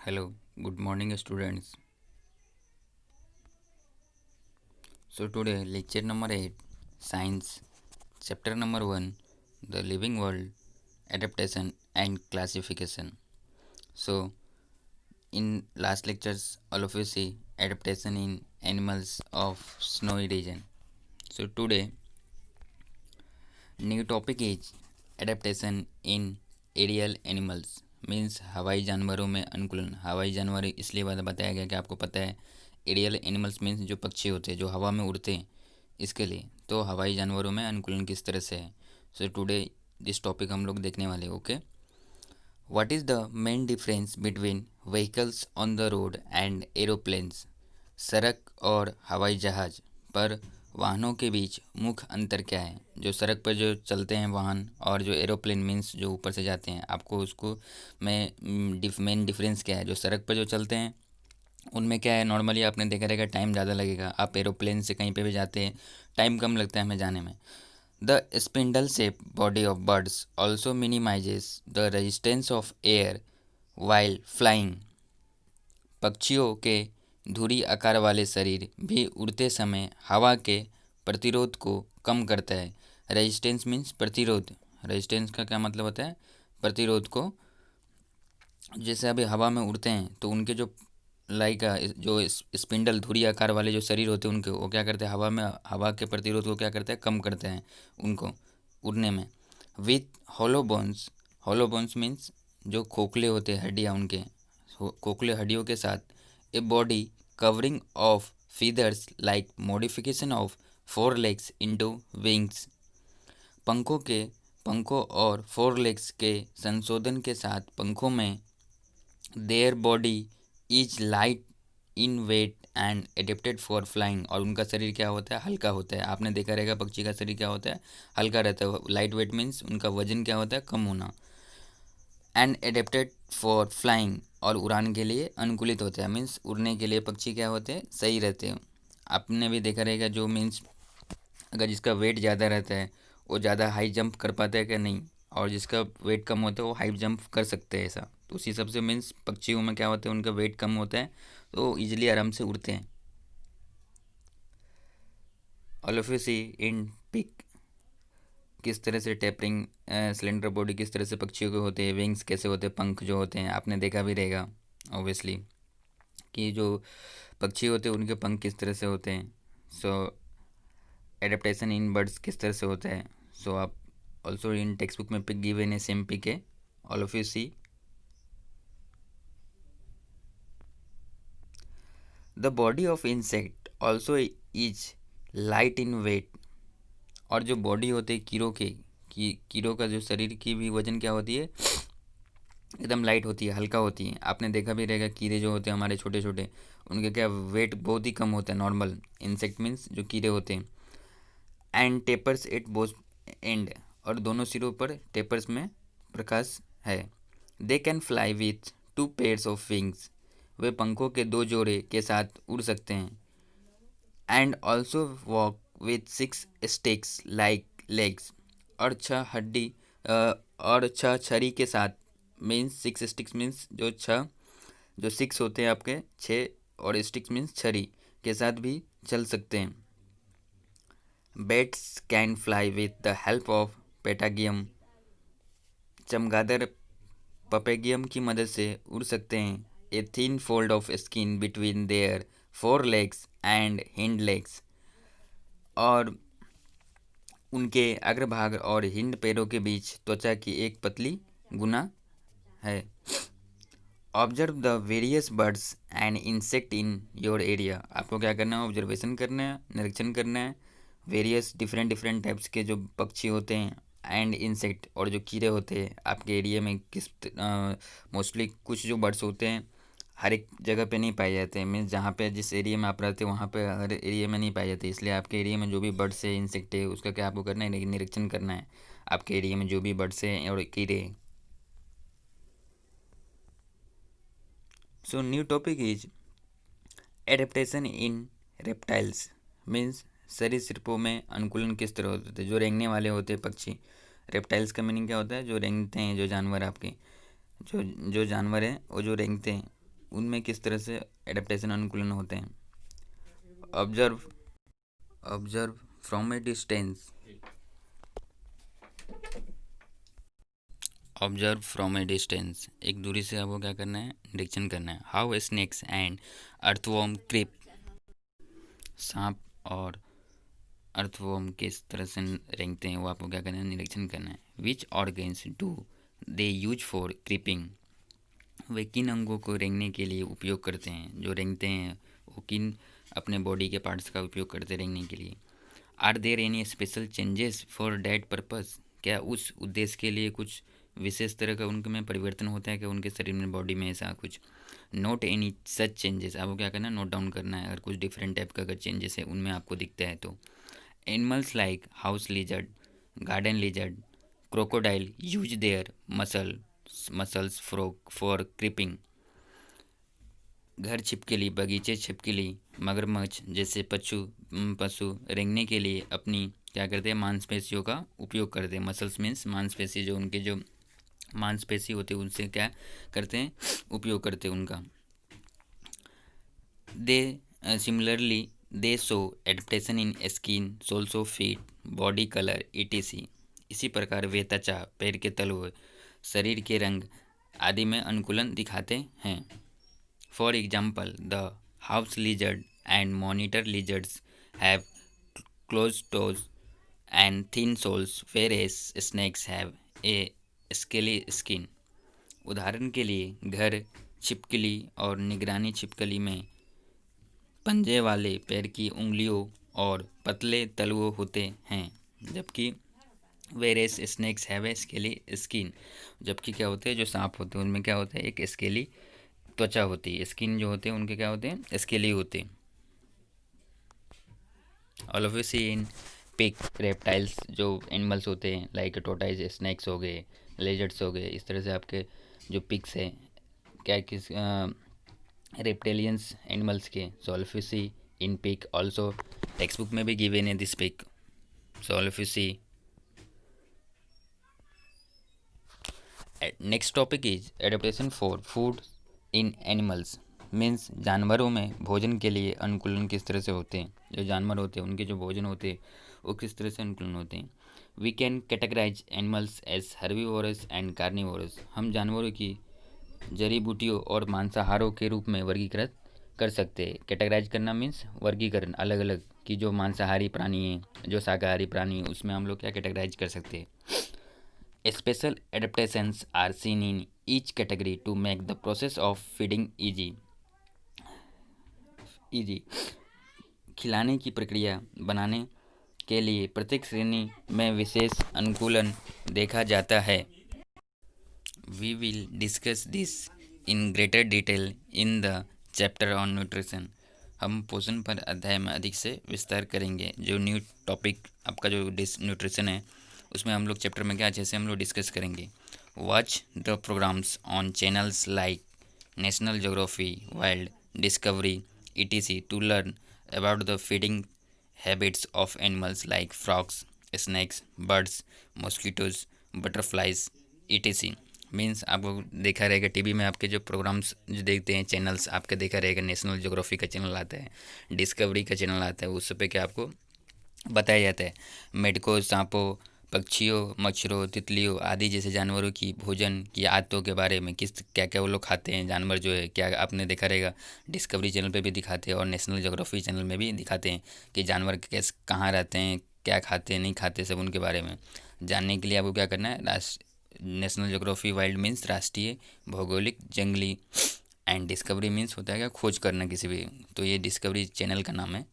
Hello, good morning, students. So, today, lecture number 8 Science, chapter number 1 The Living World, Adaptation and Classification. So, in last lectures, all of you see adaptation in animals of snowy region. So, today, new topic is adaptation in aerial animals means हवाई जानवरों में अनुकूलन। हवाई जानवर इसलिए बताया गया कि आपको पता है एरियल एनिमल्स मीन्स जो पक्षी होते हैं जो हवा में उड़ते हैं, इसके लिए तो हवाई जानवरों में अनुकूलन किस तरह से है। सो टुडे दिस टॉपिक हम लोग देखने वाले। Okay, what is the main difference between vehicles on the road and aeroplanes. सड़क और हवाई जहाज़ पर वाहनों के बीच मुख्य अंतर क्या है। जो सड़क पर जो चलते हैं वाहन और जो एरोप्लेन मीन्स जो ऊपर से जाते हैं, आपको उसको में मेन डिफरेंस क्या है। जो सड़क पर जो चलते हैं उनमें क्या है, नॉर्मली आपने देखा रहेगा टाइम ज़्यादा लगेगा। आप एरोप्लेन से कहीं पे भी जाते हैं टाइम कम लगता है हमें जाने में। The spindle shape body of birds also minimises the resistance of air while flying. पक्षियों के धुरी आकार वाले शरीर भी उड़ते समय हवा के प्रतिरोध को कम करता है। रेजिस्टेंस मीन्स प्रतिरोध। रेजिस्टेंस का क्या मतलब होता है, प्रतिरोध को। जैसे अभी हवा में उड़ते हैं तो उनके जो लाइक जो स्पिंडल धुरी आकार वाले जो शरीर होते हैं उनके वो क्या करते हैं, हवा में हवा के प्रतिरोध को क्या करते हैं, कम करते हैं उनको उड़ने में। With hollow bones, hollow bones means जो खोखले होते हैं हड्डियाँ उनके, खोखले हड्डियों के साथ a body covering of feathers like modification of four legs into wings. पंखों और फोर लेग्स के संशोधन के साथ पंखों में their body is light in weight and adapted for flying. और उनका शरीर क्या होता है, हल्का होता है। आपने देखा रहेगा पक्षी का शरीर क्या होता है, हल्का रहता है। लाइट वेट मीन्स उनका वजन क्या होता है, कम होना। एंड एडेप्टेड फॉर फ्लाइंग, और उड़ान के लिए अनुकूलित होते हैं। मीन्स उड़ने के लिए पक्षी क्या होते हैं, सही रहते हैं। आपने भी देखा रहेगा जो मीन्स अगर जिसका वेट ज़्यादा रहता है वो ज़्यादा हाई जंप कर पाता है क्या, नहीं। और जिसका वेट कम होता है वो हाई जंप कर सकते हैं, ऐसा। तो उसी सबसे मीन्स पक्षियों में क्या होता है, उनका वेट कम होता है तो इजीली आराम से उड़ते हैं। All of you see in pic किस तरह से टेपरिंग सिलेंडर बॉडी किस तरह से पक्षियों के होते हैं, विंग्स कैसे होते हैं, पंख जो होते हैं आपने देखा भी रहेगा ऑब्वियसली कि जो पक्षी होते हैं उनके पंख किस तरह से होते हैं। सो एडेप्टेशन इन बर्ड्स किस तरह से होता है। सो आप ऑल्सो इन टेक्स्ट बुक में पिक गिवन है सेम पिक है, all of you see. The body of insect also is light in weight. और जो बॉडी होते हैं कीड़ों के, कीड़ों का जो शरीर की भी वजन क्या होती है, एकदम लाइट होती है, हल्का होती है। आपने देखा भी रहेगा कीड़े जो होते हैं हमारे छोटे छोटे, उनके क्या वेट बहुत ही कम होता है। नॉर्मल इंसेक्ट मीन्स जो कीड़े होते हैं। And tapers at both end, और दोनों सिरों पर टेपर्स में प्रकाश है। They can fly with two pairs of wings, वे पंखों के दो जोड़े के साथ उड़ सकते हैं। And also walk with six sticks like legs, और छः हड्डी और छः छरी के साथ। मीन्स सिक्स स्टिक्स मीन्स जो छः, जो सिक्स होते हैं आपके छः, और स्टिक्स मीन्स छरी के साथ भी चल सकते हैं। Bats can fly with the help of patagium, चमगादड़ पपेगियम की मदद से उड़ सकते हैं। A thin fold of skin between their fore legs and hind legs, और उनके अग्रभाग और हिंड पैरों के बीच त्वचा की एक पतली गुना है। Observe the various birds and insect in your area, आपको क्या करना है, ऑब्जर्वेशन करना है, निरीक्षण करना है। वेरियस डिफरेंट डिफरेंट टाइप्स के जो पक्षी होते हैं एंड इंसेक्ट, और जो कीड़े होते हैं आपके एरिया में किस मोस्टली कुछ जो बर्ड्स होते हैं हर एक जगह पे नहीं पाए जाते हैं। मीन्स जहाँ पे जिस एरिया में आप रहते हैं वहाँ पे हर एरिया में नहीं पाए जाते। इसलिए आपके एरिया में जो भी बर्ड्स है, इंसेक्ट है, उसका क्या आपको करना है, निरीक्षण करना है। आपके एरिया में जो भी बर्ड्स हैं और कीड़े हैं। So new topic is adaptation in reptiles. Means सरीसृपों में अनुकूलन किस तरह होते हैं। जो रेंगने वाले होते हैं पक्षी, रेप्टाइल्स का मीनिंग क्या होता है, जो रेंगते हैं, जो जानवर आपके जो जो जानवर हैं वो जो रेंगते हैं। उनमें किस तरह से एडेप्टेशन अनुकूलन होते हैं। Observe observe from A distance observe from A distance, एक दूरी से आपको क्या करना है, निरीक्षण करना है। How snakes and earthworm creep, सांप और अर्थवॉर्म किस तरह से रेंगते हैं वो आपको क्या करना है, निरीक्षण करना है। Which organs do they use for creeping, वे किन अंगों को रेंगने के लिए उपयोग करते हैं, जो रेंगते हैं वो किन अपने बॉडी के पार्ट्स का उपयोग करते हैं रेंगने के लिए। Are there any special changes for that purpose, क्या उस उद्देश्य के लिए कुछ विशेष तरह का उनके में परिवर्तन होता है कि उनके शरीर में, बॉडी में ऐसा कुछ। नोट एनी सच चेंजेस, आपको क्या करना है, नोट डाउन करना है। अगर कुछ डिफरेंट टाइप का अगर चेंजेस है उनमें आपको दिखता है तो। Animals like house lizard, garden lizard, crocodile use their muscles for creeping, घर छिपकली, बगीचे छिपकली, मगरमच्छ जैसे पशु रेंगने के लिए अपनी क्या करते हैं, मांसपेशियों का उपयोग करते हैं। मसल्स मीन्स मांसपेशी, जो उनके जो मांसपेशी होती है उनसे क्या करते हैं, उपयोग करते हैं उनका। They similarly they show adaptation in skin, soles of feet, body colour etc, इसी प्रकार वे त्वचा, पैर के तलवे, शरीर के रंग आदि में अनुकूलन दिखाते हैं। For example, the house lizard and monitor lizards have closed toes and thin soles, whereas snakes have a scaly skin. उदाहरण के लिए घर छिपकली और निगरानी छिपकली में पंजे वाले पैर की उंगलियों और पतले तलवों होते हैं, जबकि whereas snakes have a scaly skin, जबकि क्या होते हैं, जो सांप होते हैं उनमें क्या होता है, एक स्केली त्वचा होती है। स्किन जो होते हैं उनके क्या होते हैं, स्केली होते हैं। All of you see in pic reptiles, जो एनिमल्स होते हैं लाइक टोटाइज, स्नैक्स हो गए, लेजर्ड्स हो गए, इस तरह से आपके जो पिग्स हैं क्या किस रेप्टेलियंस एनिमल्स के। So all of you see in pic also, text book में भी गिवन है this pic. So all of you see. Next topic is adaptation for food in animals, means जानवरों में भोजन के लिए अनुकूलन किस तरह से होते हैं। जो जानवर होते हैं उनके जो भोजन होते हैं वो किस तरह से अनुकूलन होते हैं। We can categorize animals as herbivorous and carnivorous, हम जानवरों की जड़ी बूटियों और मांसाहारों के रूप में वर्गीकृत कर सकते हैं। कैटेगराइज करना मीन्स वर्गीकरण, अलग अलग कि जो मांसाहारी प्राणी हैं, जो शाकाहारी प्राणी हैं, उसमें हम लोग क्या कैटेगराइज कर सकते हैं। Special adaptations are seen in each category to make the process of feeding easy. खिलाने की प्रक्रिया बनाने के लिए प्रत्येक श्रेणी में विशेष अनुकूलन देखा जाता है। We will discuss this in greater detail in the chapter on nutrition. हम पोषण पर अध्याय में अधिक से विस्तार करेंगे। जो न्यू टॉपिक आपका जो न्यूट्रिशन है उसमें हम लोग चैप्टर में क्या अच्छे से हम लोग डिस्कस करेंगे। Watch the programs on channels like national geography, wild, discovery etc to learn about the feeding habits of animals like frogs, snakes, birds, mosquitoes, butterflies etc। Means आपको देखा रहेगा टीवी में आपके जो प्रोग्राम्स जो देखते हैं चैनल्स, आपका देखा रहेगा नेशनल ज्योग्राफी का चैनल आता है, डिस्कवरी का चैनल आता है, उस पर क्या आपको बताया जाता है मेढकों, सांपों, पक्षियों, मच्छरों, तितलियों आदि जैसे जानवरों की भोजन की आदतों के बारे में, किस क्या क्या वो लोग खाते हैं जानवर जो है, क्या आपने देखा रहेगा डिस्कवरी चैनल पे भी दिखाते हैं और नेशनल ज्योग्राफी चैनल में भी दिखाते हैं कि जानवर कैसे कहाँ रहते हैं, क्या खाते हैं नहीं खाते, सब उनके बारे में जानने के लिए आपको क्या करना है। नेशनल ज्योग्राफी वाइल्ड मीन्स राष्ट्रीय भौगोलिक जंगली, एंड डिस्कवरी मीन्स होता है क्या, खोज करना किसी भी, तो ये डिस्कवरी चैनल का नाम है।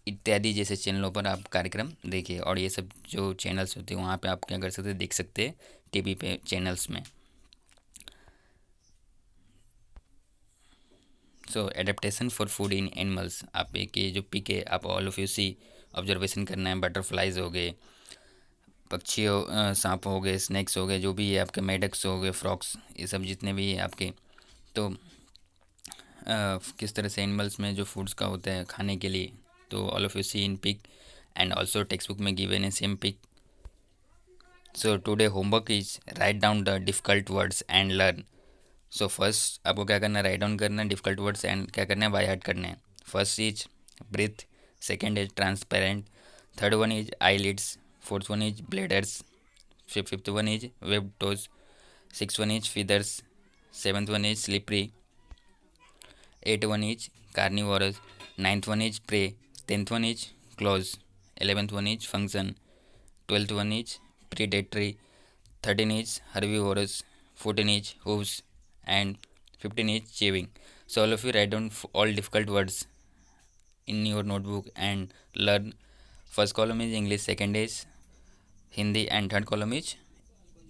इत्यादि जैसे चैनलों पर आप कार्यक्रम देखिए, और ये सब जो चैनल्स होते हैं वहाँ पे आप क्या कर सकते हैं, देख सकते हैं टीवी पे चैनल्स में। So adaptation for food in animals, आप एक ये जो पिक है आप all of you see observation करना है। बटरफ्लाइज हो गए, पक्षियों, सांप हो गए, स्नैक्स हो गए, जो भी है आपके मेढक्स हो गए, फ्रॉक्स, ये सब जितने भी है आपके, तो किस तरह से एनिमल्स में जो फूड्स का होता है खाने के लिए, तो all of you see in pic and also text book में गिवन है same pic. So today homework is write down the difficult words and learn so first आपको क्या करना है, राइट डाउन करना है डिफिकल्ट वर्ड्स एंड क्या करना है, बाय हार्ट करना है। First is breath, second is transparent, third one is eyelids, fourth one is bladders, fifth one is web toes, six one is feathers, seventh one is slippery, eighth one is carnivorous, ninth one is prey, tenth one is claws, 11th one is function, 12th one is predatory, 13 is herbivorous, 14 is hooves, and 15 is chewing. So all of you write down all difficult words in your notebook and learn. First column is English, second is Hindi and third column is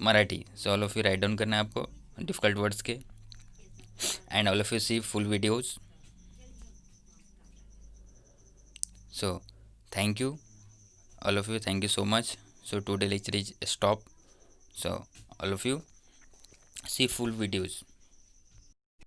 Marathi. So all of you write down करना है आपको difficult words के, and all of you see full videos. So thank you all of you, thank you so much. So today lecture is stop. So all of you see full videos.